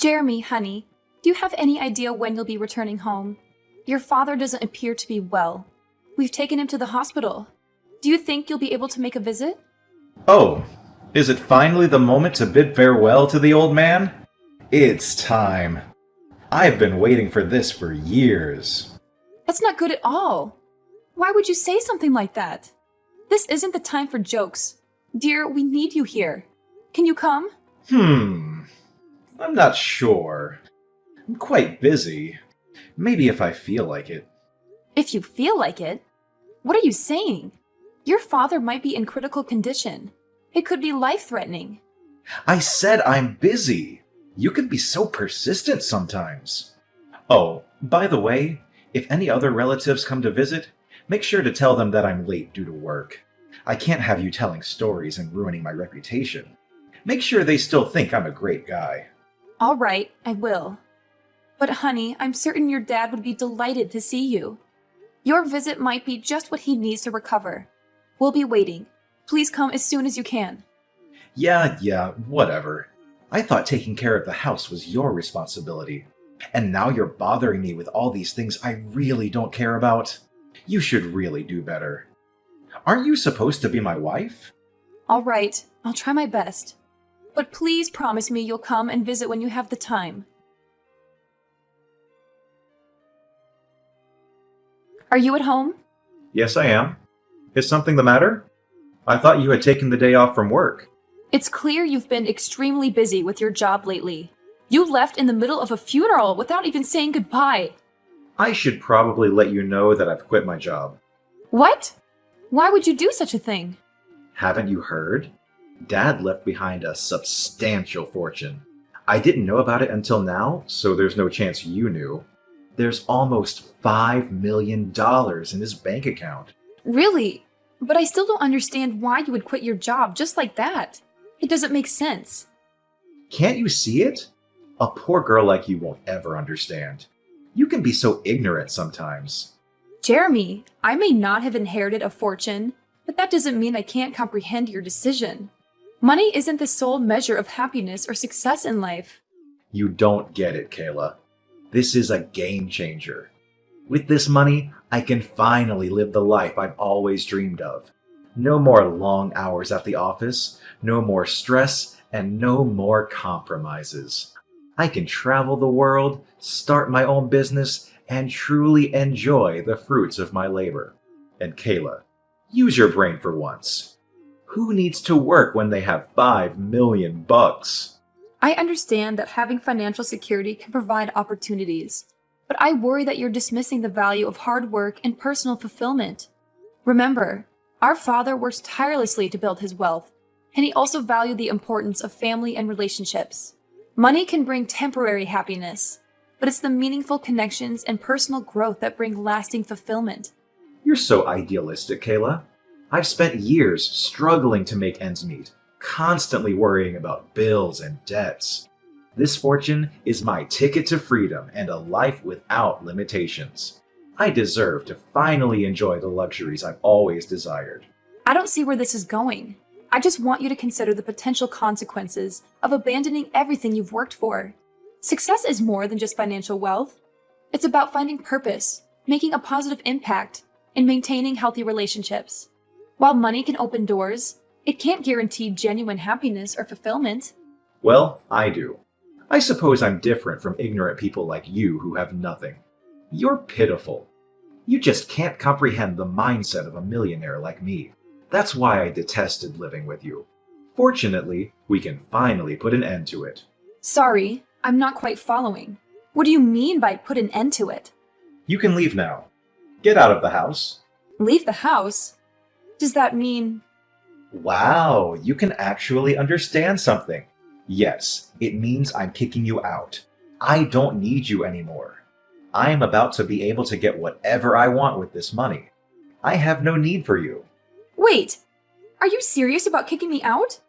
Jeremy, honey, do you have any idea when you'll be returning home? Your father doesn't appear to be well. We've taken him to the hospital. Do you think you'll be able to make a visit? Oh, is it finally the moment to bid farewell to the old man? It's time. I've been waiting for this for years. That's not good at all. Why would you say something like that? This isn't the time for jokes. Dear, we need you here. Can you come? I'm not sure. I'm quite busy. Maybe if I feel like it. If you feel like it? What are you saying? Your father might be in critical condition. It could be life-threatening. I said I'm busy. You can be so persistent sometimes. Oh, by the way, if any other relatives come to visit, make sure to tell them that I'm late due to work. I can't have you telling stories and ruining my reputation. Make sure they still think I'm a great guy. All right, I will. But honey, I'm certain your dad would be delighted to see you. Your visit might be just what he needs to recover. We'll be waiting. Please come as soon as you can. Yeah, whatever. I thought taking care of the house was your responsibility. And now you're bothering me with all these things I really don't care about. You should really do better. Aren't you supposed to be my wife? All right, I'll try my best. But please promise me you'll come and visit when you have the time. Are you at home? Yes, I am. Is something the matter? I thought you had taken the day off from work. It's clear you've been extremely busy with your job lately. You left in the middle of a funeral without even saying goodbye. I should probably let you know that I've quit my job. What? Why would you do such a thing? Haven't you heard? Dad left behind a substantial fortune. I didn't know about it until now, so there's no chance you knew. There's almost $5 million in his bank account. Really? But I still don't understand why you would quit your job just like that. It doesn't make sense. Can't you see it? A poor girl like you won't ever understand. You can be so ignorant sometimes. Jeremy, I may not have inherited a fortune, but that doesn't mean I can't comprehend your decision. Money isn't the sole measure of happiness or success in life. You don't get it, Kayla. This is a game changer. With this money, I can finally live the life I've always dreamed of. No more long hours at the office, no more stress, and no more compromises. I can travel the world, start my own business, and truly enjoy the fruits of my labor. And Kayla, use your brain for once. Who needs to work when they have $5 million? I understand that having financial security can provide opportunities, but I worry that you're dismissing the value of hard work and personal fulfillment. Remember, our father worked tirelessly to build his wealth, and he also valued the importance of family and relationships. Money can bring temporary happiness, but it's the meaningful connections and personal growth that bring lasting fulfillment. You're so idealistic, Kayla. I've spent years struggling to make ends meet, constantly worrying about bills and debts. This fortune is my ticket to freedom and a life without limitations. I deserve to finally enjoy the luxuries I've always desired. I don't see where this is going. I just want you to consider the potential consequences of abandoning everything you've worked for. Success is more than just financial wealth. It's about finding purpose, making a positive impact, and maintaining healthy relationships. While money can open doors, it can't guarantee genuine happiness or fulfillment. Well, I do. I suppose I'm different from ignorant people like you who have nothing. You're pitiful. You just can't comprehend the mindset of a millionaire like me. That's why I detested living with you. Fortunately, we can finally put an end to it. Sorry, I'm not quite following. What do you mean by put an end to it? You can leave now. Get out of the house. Leave the house? Does that mean... Wow, you can actually understand something. Yes, it means I'm kicking you out. I don't need you anymore. I am about to be able to get whatever I want with this money. I have no need for you. Wait, are you serious about kicking me out?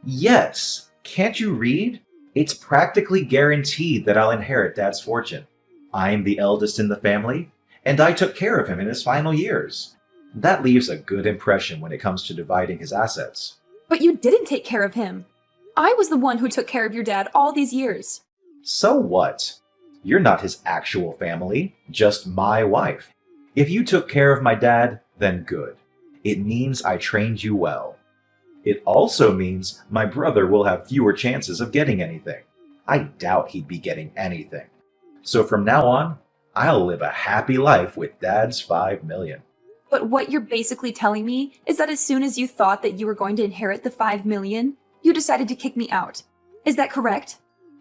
Yes, can't you read? It's practically guaranteed that I'll inherit Dad's fortune. I'm the eldest in the family, and I took care of him in his final years. That leaves a good impression when it comes to dividing his assets. But you didn't take care of him. I was the one who took care of your dad all these years. So what? You're not his actual family, just my wife. If you took care of my dad, then good. It means I trained you well. It also means my brother will have fewer chances of getting anything. I doubt he'd be getting anything. So from now on, I'll live a happy life with Dad's 5 million. But what you're basically telling me is that as soon as you thought that you were going to inherit the 5 million, you decided to kick me out. Is that correct?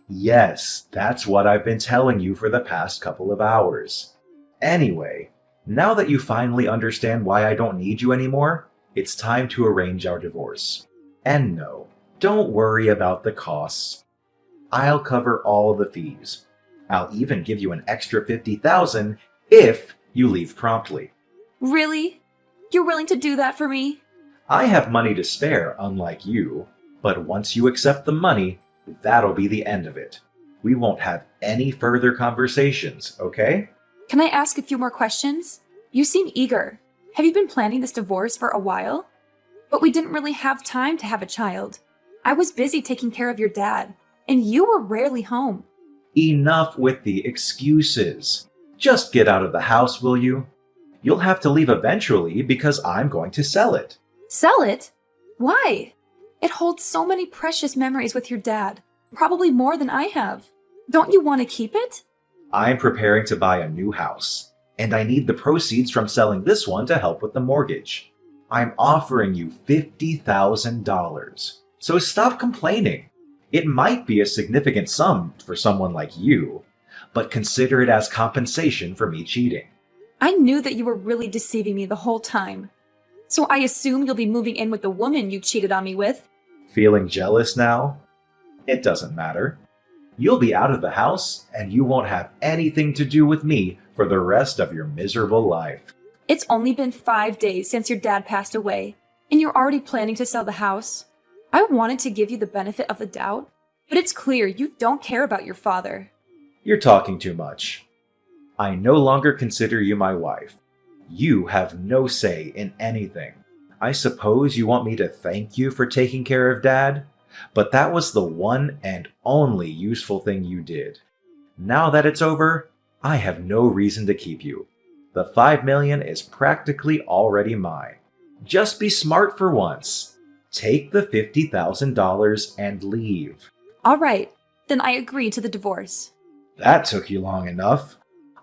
Yes, that's what I've been telling you for the past couple of hours. Anyway, now that you finally understand why I don't need you anymore, it's time to arrange our divorce. And no, don't worry about the costs. I'll cover all the fees. I'll even give you an extra 50,000 if you leave promptly. Really? You're willing to do that for me? I have money to spare, unlike you, but once you accept the money, that'll be the end of it. We won't have any further conversations, okay? Can I ask a few more questions? You seem eager. Have you been planning this divorce for a while? But we didn't really have time to have a child. I was busy taking care of your dad, and you were rarely home. Enough with the excuses. Just get out of the house, will you? You'll have to leave eventually because I'm going to sell it. Sell it? Why? It holds so many precious memories with your dad, probably more than I have. Don't you want to keep it? I'm preparing to buy a new house, and I need the proceeds from selling this one to help with the mortgage. I'm offering you $50,000, so stop complaining. It might be a significant sum for someone like you, but consider it as compensation for me cheating. I knew that you were really deceiving me the whole time. So I assume you'll be moving in with the woman you cheated on me with. Feeling jealous now? It doesn't matter. You'll be out of the house, and you won't have anything to do with me for the rest of your miserable life. It's only been 5 days since your dad passed away, and you're already planning to sell the house. I wanted to give you the benefit of the doubt, but it's clear you don't care about your father. You're talking too much. I no longer consider you my wife. You have no say in anything. I suppose you want me to thank you for taking care of Dad, but that was the one and only useful thing you did. Now that it's over, I have no reason to keep you. The 5 million is practically already mine. Just be smart for once. Take the $50,000 and leave. All right, then I agree to the divorce. That took you long enough.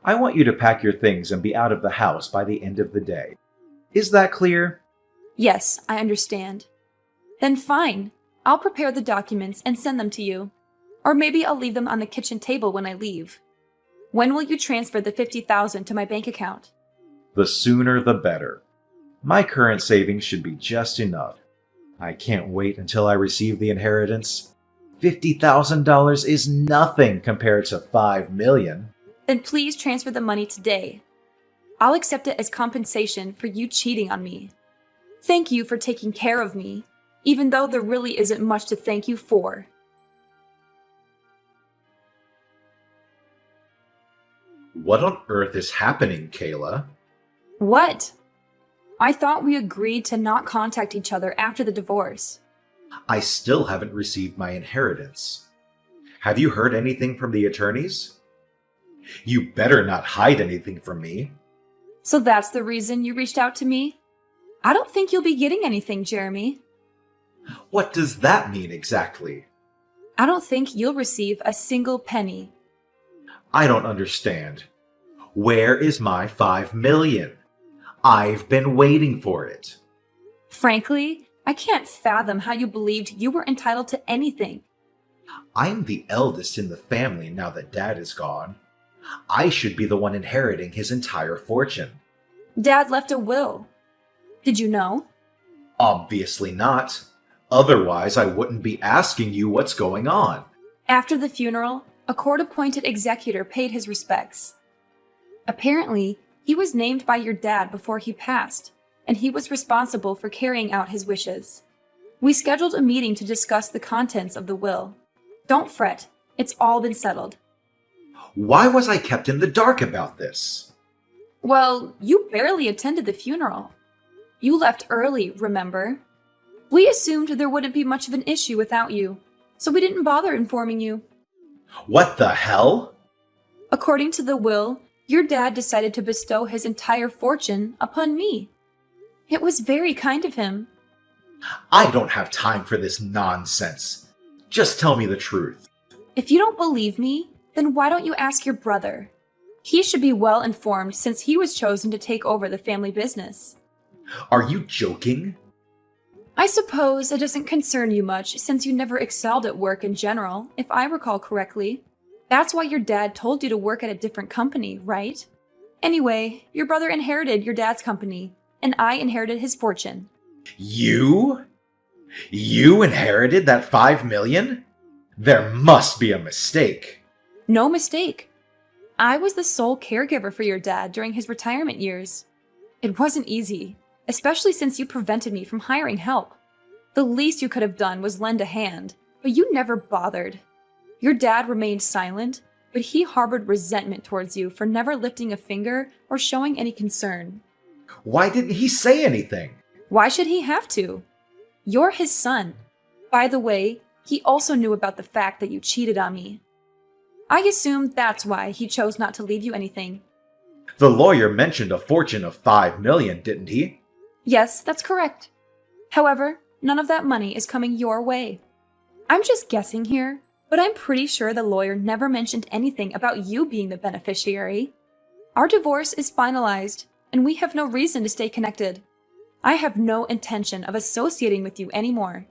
I want you to pack your things and be out of the house by the end of the day. Is that clear? Yes, I understand. Then fine. I'll prepare the documents and send them to you. Or maybe I'll leave them on the kitchen table when I leave. When will you transfer the $50,000 to my bank account? The sooner the better. My current savings should be just enough. I can't wait until I receive the inheritance. $50,000 is nothing compared to 5 million. Then please transfer the money today. I'll accept it as compensation for you cheating on me. Thank you for taking care of me, even though there really isn't much to thank you for. What on earth is happening, Kayla? What? I thought we agreed to not contact each other after the divorce. I still haven't received my inheritance. Have you heard anything from the attorneys? You better not hide anything from me. So that's the reason you reached out to me? I don't think you'll be getting anything, Jeremy. What does that mean exactly? I don't think you'll receive a single penny. I don't understand. Where is my 5 million? I've been waiting for it. Frankly, I can't fathom how you believed you were entitled to anything. I'm the eldest in the family now that Dad is gone. I should be the one inheriting his entire fortune. Dad left a will. Did you know? Obviously not. Otherwise, I wouldn't be asking you what's going on. After the funeral, a court-appointed executor paid his respects. Apparently, he was named by your dad before he passed, and he was responsible for carrying out his wishes. We scheduled a meeting to discuss the contents of the will. Don't fret, it's all been settled. Why was I kept in the dark about this? Well, you barely attended the funeral. You left early, remember? We assumed there wouldn't be much of an issue without you, so we didn't bother informing you. What the hell? According to the will, your dad decided to bestow his entire fortune upon me. It was very kind of him. I don't have time for this nonsense. Just tell me the truth. If you don't believe me, then why don't you ask your brother? He should be well informed since he was chosen to take over the family business. Are you joking? I suppose it doesn't concern you much since you never excelled at work in general, if I recall correctly. That's why your dad told you to work at a different company, right? Anyway, your brother inherited your dad's company, and I inherited his fortune. You? You inherited that 5 million? There must be a mistake. No mistake. I was the sole caregiver for your dad during his retirement years. It wasn't easy, especially since you prevented me from hiring help. The least you could have done was lend a hand, but you never bothered. Your dad remained silent, but he harbored resentment towards you for never lifting a finger or showing any concern. Why didn't he say anything? Why should he have to? You're his son. By the way, he also knew about the fact that you cheated on me. I assume that's why he chose not to leave you anything. The lawyer mentioned a fortune of 5 million, didn't he? Yes, that's correct. However, none of that money is coming your way. I'm just guessing here, but I'm pretty sure the lawyer never mentioned anything about you being the beneficiary. Our divorce is finalized, and we have no reason to stay connected. I have no intention of associating with you anymore.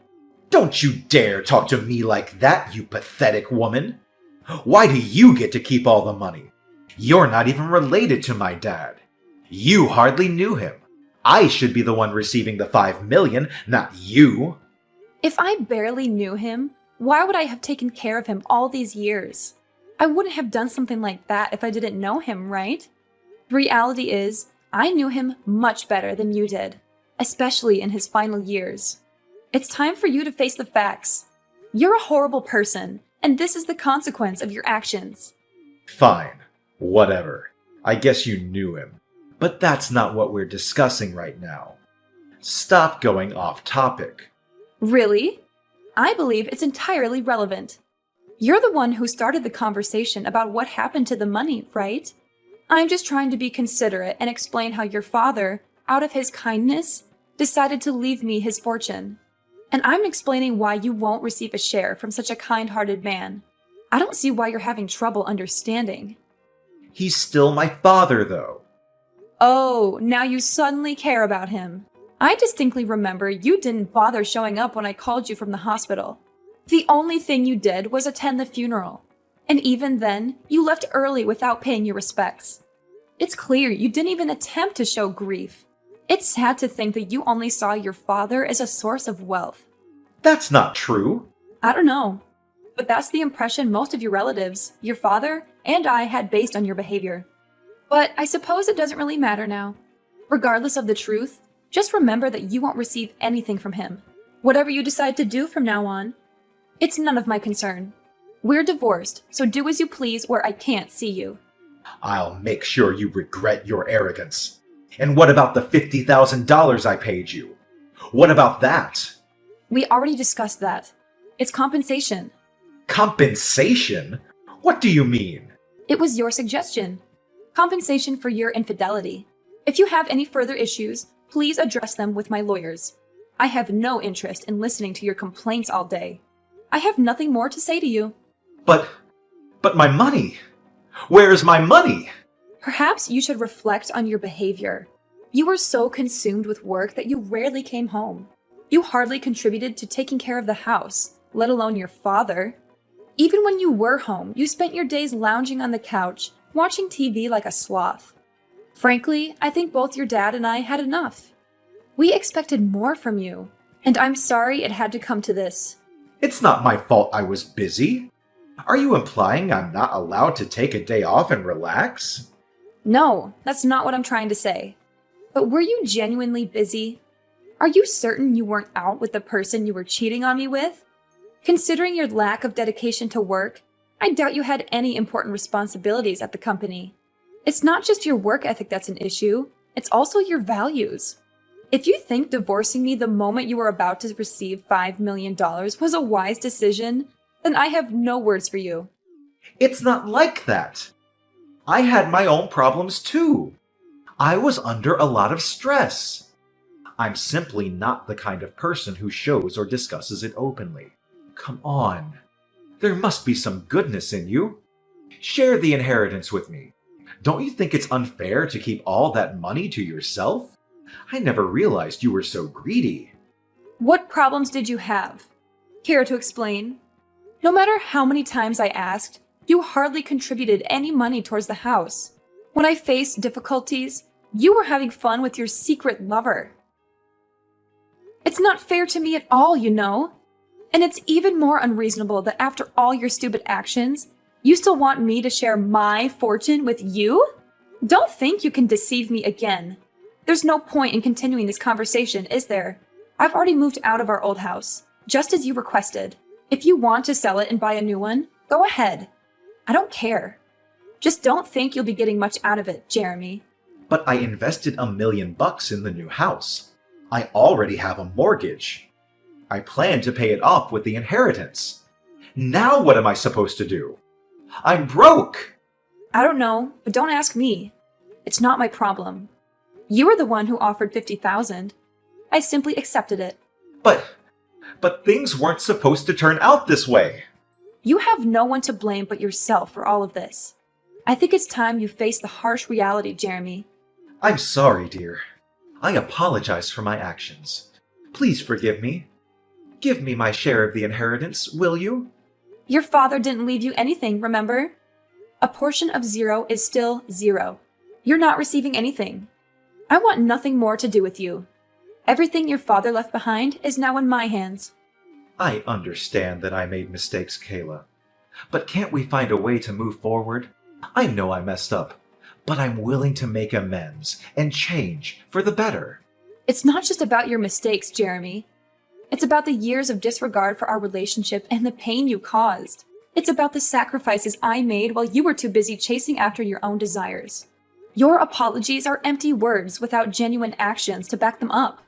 Don't you dare talk to me like that, you pathetic woman! Why do you get to keep all the money? You're not even related to my dad. You hardly knew him. I should be the one receiving the 5 million, not you. If I barely knew him, why would I have taken care of him all these years? I wouldn't have done something like that if I didn't know him, right? The reality is, I knew him much better than you did, especially in his final years. It's time for you to face the facts. You're a horrible person, and this is the consequence of your actions. Fine. Whatever. I guess you knew him. But that's not what we're discussing right now. Stop going off topic. Really? I believe it's entirely relevant. You're the one who started the conversation about what happened to the money, right? I'm just trying to be considerate and explain how your father, out of his kindness, decided to leave me his fortune. And I'm explaining why you won't receive a share from such a kind-hearted man. I don't see why you're having trouble understanding. He's still my father, though. Oh, now you suddenly care about him. I distinctly remember you didn't bother showing up when I called you from the hospital. The only thing you did was attend the funeral. And even then, you left early without paying your respects. It's clear you didn't even attempt to show grief. It's sad to think that you only saw your father as a source of wealth. That's not true. I don't know, but that's the impression most of your relatives, your father, and I had based on your behavior. But I suppose it doesn't really matter now. Regardless of the truth, just remember that you won't receive anything from him. Whatever you decide to do from now on, it's none of my concern. We're divorced, so do as you please where I can't see you. I'll make sure you regret your arrogance. And what about the $50,000 I paid you? What about that? We already discussed that. It's compensation. Compensation? What do you mean? It was your suggestion. Compensation for your infidelity. If you have any further issues, please address them with my lawyers. I have no interest in listening to your complaints all day. I have nothing more to say to you. But my money! Where's my money? Perhaps you should reflect on your behavior. You were so consumed with work that you rarely came home. You hardly contributed to taking care of the house, let alone your father. Even when you were home, you spent your days lounging on the couch, watching TV like a sloth. Frankly, I think both your dad and I had enough. We expected more from you, and I'm sorry it had to come to this. It's not my fault I was busy. Are you implying I'm not allowed to take a day off and relax? No, that's not what I'm trying to say. But were you genuinely busy? Are you certain you weren't out with the person you were cheating on me with? Considering your lack of dedication to work, I doubt you had any important responsibilities at the company. It's not just your work ethic that's an issue, it's also your values. If you think divorcing me the moment you were about to receive $5 million was a wise decision, then I have no words for you. It's not like that. I had my own problems too. I was under a lot of stress. I'm simply not the kind of person who shows or discusses it openly. Come on. There must be some goodness in you. Share the inheritance with me. Don't you think it's unfair to keep all that money to yourself? I never realized you were so greedy. What problems did you have? Care to explain? No matter how many times I asked, you hardly contributed any money towards the house. When I faced difficulties, you were having fun with your secret lover. It's not fair to me at all, you know. And it's even more unreasonable that after all your stupid actions, you still want me to share my fortune with you? Don't think you can deceive me again. There's no point in continuing this conversation, is there? I've already moved out of our old house, just as you requested. If you want to sell it and buy a new one, go ahead. I don't care. Just don't think you'll be getting much out of it, Jeremy. But I invested $1 million in the new house. I already have a mortgage. I plan to pay it off with the inheritance. Now what am I supposed to do? I'm broke! I don't know, but don't ask me. It's not my problem. You were the one who offered $50,000. I simply accepted it. But things weren't supposed to turn out this way. You have no one to blame but yourself for all of this. I think it's time you face the harsh reality, Jeremy. I'm sorry, dear. I apologize for my actions. Please forgive me. Give me my share of the inheritance, will you? Your father didn't leave you anything, remember? A portion of 0 is still 0. You're not receiving anything. I want nothing more to do with you. Everything your father left behind is now in my hands. I understand that I made mistakes, Kayla. But can't we find a way to move forward? I know I messed up, but I'm willing to make amends and change for the better. It's not just about your mistakes, Jeremy. It's about the years of disregard for our relationship and the pain you caused. It's about the sacrifices I made while you were too busy chasing after your own desires. Your apologies are empty words without genuine actions to back them up.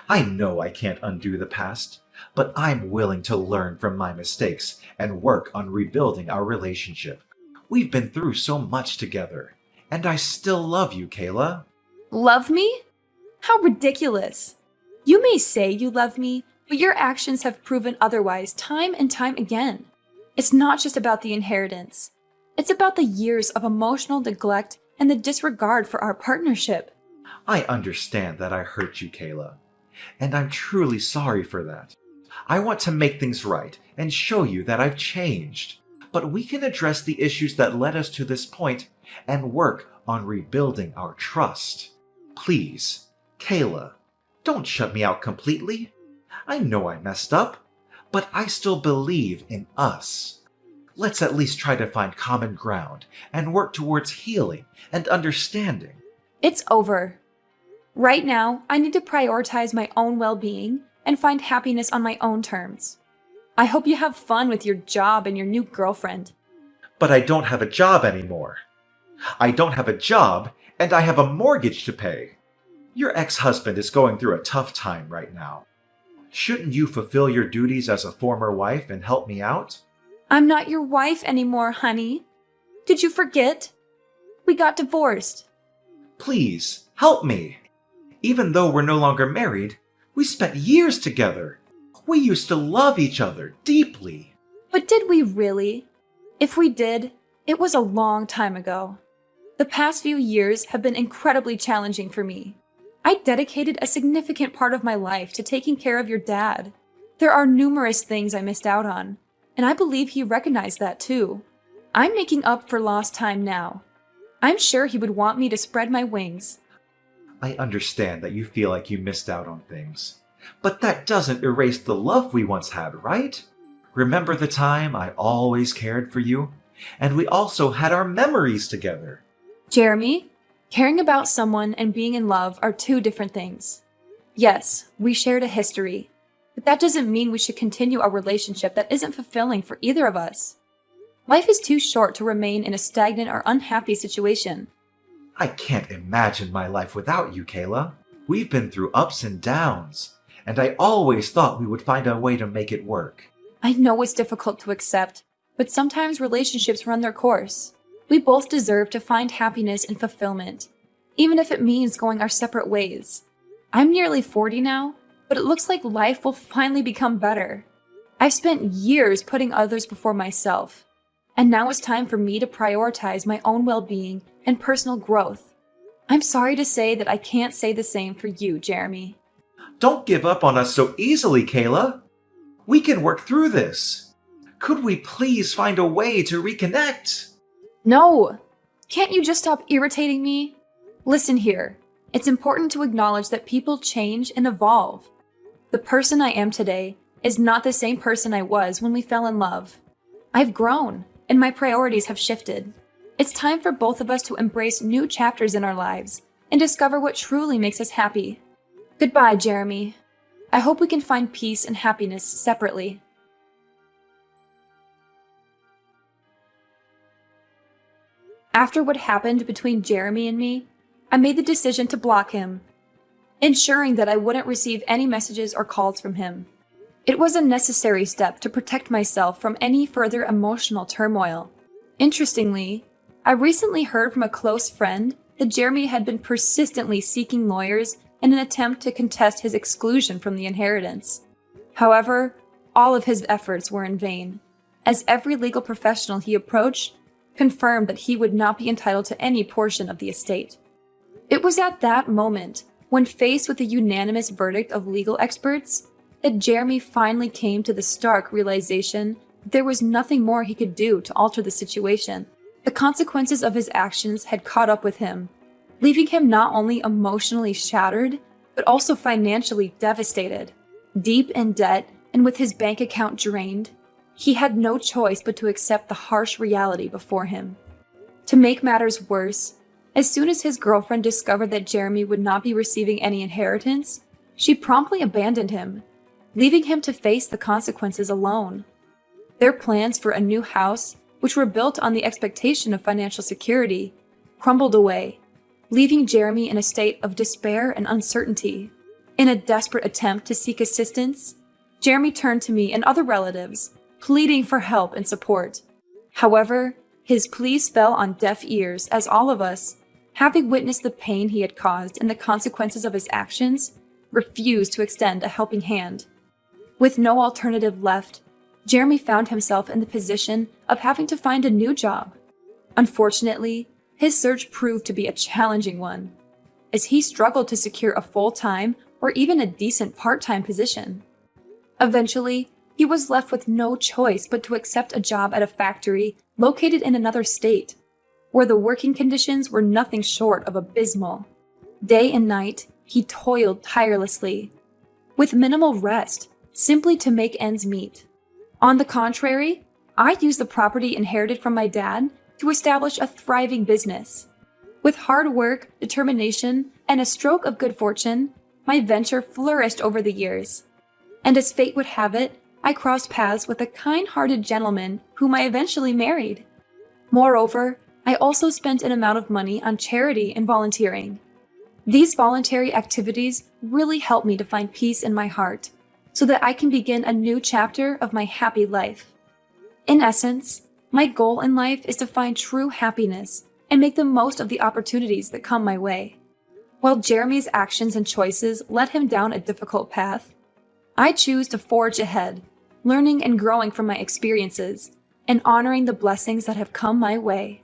I know I can't undo the past, but I'm willing to learn from my mistakes and work on rebuilding our relationship. We've been through so much together, and I still love you, Kayla. Love me? How ridiculous. You may say you love me, but your actions have proven otherwise time and time again. It's not just about the inheritance. It's about the years of emotional neglect and the disregard for our partnership. I understand that I hurt you, Kayla, and I'm truly sorry for that. I want to make things right and show you that I've changed. But we can address the issues that led us to this point and work on rebuilding our trust. Please, Kayla, don't shut me out completely. I know I messed up, but I still believe in us. Let's at least try to find common ground and work towards healing and understanding. It's over. Right now, I need to prioritize my own well-being and find happiness on my own terms. I hope you have fun with your job and your new girlfriend. But I don't have a job anymore. I don't have a job, and I have a mortgage to pay. Your ex-husband is going through a tough time right now. Shouldn't you fulfill your duties as a former wife and help me out? I'm not your wife anymore, honey. Did you forget? We got divorced. Please, help me. Even though we're no longer married, we spent years together. We used to love each other deeply. But did we really? If we did, it was a long time ago. The past few years have been incredibly challenging for me. I dedicated a significant part of my life to taking care of your dad. There are numerous things I missed out on, and I believe he recognized that too. I'm making up for lost time now. I'm sure he would want me to spread my wings. I understand that you feel like you missed out on things. But that doesn't erase the love we once had, right? Remember the time I always cared for you? And we also had our memories together. Jeremy, caring about someone and being in love are two different things. Yes, we shared a history, but that doesn't mean we should continue a relationship that isn't fulfilling for either of us. Life is too short to remain in a stagnant or unhappy situation. I can't imagine my life without you, Kayla. We've been through ups and downs, and I always thought we would find a way to make it work. I know it's difficult to accept, but sometimes relationships run their course. We both deserve to find happiness and fulfillment, even if it means going our separate ways. I'm nearly 40 now, but it looks like life will finally become better. I've spent years putting others before myself, and now it's time for me to prioritize my own well-being and personal growth. I'm sorry to say that I can't say the same for you, Jeremy. Don't give up on us so easily, Kayla. We can work through this. Could we please find a way to reconnect? No! Can't you just stop irritating me? Listen here. It's important to acknowledge that people change and evolve. The person I am today is not the same person I was when we fell in love. I've grown, and my priorities have shifted. It's time for both of us to embrace new chapters in our lives and discover what truly makes us happy. Goodbye, Jeremy. I hope we can find peace and happiness separately. After what happened between Jeremy and me, I made the decision to block him, ensuring that I wouldn't receive any messages or calls from him. It was a necessary step to protect myself from any further emotional turmoil. Interestingly, I recently heard from a close friend that Jeremy had been persistently seeking lawyers in an attempt to contest his exclusion from the inheritance. However, all of his efforts were in vain, as every legal professional he approached confirmed that he would not be entitled to any portion of the estate. It was at that moment, when faced with the unanimous verdict of legal experts, that Jeremy finally came to the stark realization that there was nothing more he could do to alter the situation. The consequences of his actions had caught up with him, leaving him not only emotionally shattered, but also financially devastated. Deep in debt and with his bank account drained, he had no choice but to accept the harsh reality before him. To make matters worse, as soon as his girlfriend discovered that Jeremy would not be receiving any inheritance, she promptly abandoned him, leaving him to face the consequences alone. Their plans for a new house, which were built on the expectation of financial security, crumbled away, leaving Jeremy in a state of despair and uncertainty. In a desperate attempt to seek assistance, Jeremy turned to me and other relatives, pleading for help and support. However, his pleas fell on deaf ears as all of us, having witnessed the pain he had caused and the consequences of his actions, refused to extend a helping hand. With no alternative left, Jeremy found himself in the position of having to find a new job. Unfortunately, his search proved to be a challenging one, as he struggled to secure a full-time or even a decent part-time position. Eventually, he was left with no choice but to accept a job at a factory located in another state, where the working conditions were nothing short of abysmal. Day and night, he toiled tirelessly, with minimal rest, simply to make ends meet. On the contrary, I used the property inherited from my dad to establish a thriving business. With hard work, determination, and a stroke of good fortune, my venture flourished over the years. And as fate would have it, I crossed paths with a kind-hearted gentleman whom I eventually married. Moreover, I also spent an amount of money on charity and volunteering. These voluntary activities really helped me to find peace in my heart, so that I can begin a new chapter of my happy life. In essence, my goal in life is to find true happiness and make the most of the opportunities that come my way. While Jeremy's actions and choices led him down a difficult path, I choose to forge ahead, learning and growing from my experiences, and honoring the blessings that have come my way.